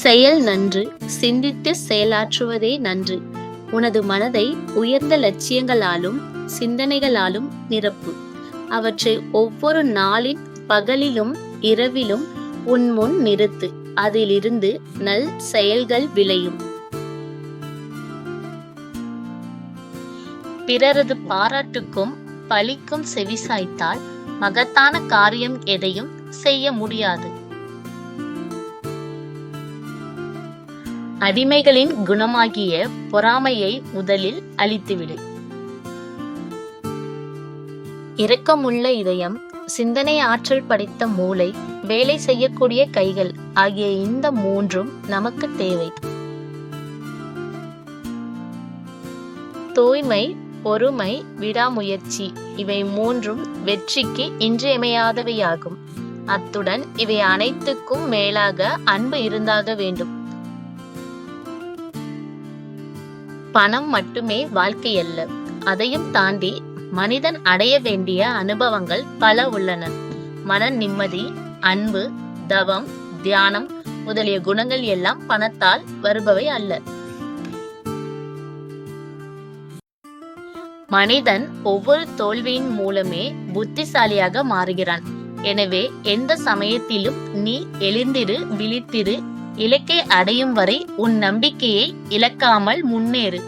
செயல் நன்று, சிந்தித்து செயலாற்றுவதே நன்று. உனது மனதை உயர்ந்த லட்சியங்களாலும் சிந்தனைகளாலும் நிரப்பு. அவற்றை ஒவ்வொரு நாளின் பகலிலும் இரவிலும் உன் முன் நிறுத்து. அதிலிருந்து நல் செயல்கள் விளையும். பிறரது பாராட்டுக்கும் பழிக்கும் செவிசாய்த்தால் மகத்தான காரியம் எதையும் செய்ய முடியாது. அடிமைகளின் குணமாகிய பொறாமையை முதலில் அழித்துவிடு. இரக்கமுள்ள இதயம், சிந்தனை ஆற்றல் படைத்த மூளை, வேலை செய்யக்கூடிய கைகள் ஆகிய இந்த மூன்றும் நமக்கு தேவை. தூய்மை, பொறுமை, விடாமுயற்சி இவை மூன்றும் வெற்றிக்கு இன்றியமையாதவையாகும். அத்துடன் இவை அனைத்துக்கும் மேலாக அன்பு இருந்தாக வேண்டும். பணம் மட்டுமே வாழ்க்கையல்ல. அதையும் தாண்டி மனிதன் அடைய வேண்டிய அனுபவங்கள் பல உள்ளன. மன நிம்மதி, அன்பு, தவம், தியானம் முதலிய குணங்கள் எல்லாம் பணத்தால் வருபவை அல்ல. மனிதன் ஒவ்வொரு தோல்வியின் மூலமே புத்திசாலியாக மாறுகிறான். எனவே எந்த சமயத்திலும் நீ எழுந்திரு, விழித்திரு. இலக்கை அடையும் வரை உன் நம்பிக்கையை இழக்காமல் முன்னேறு.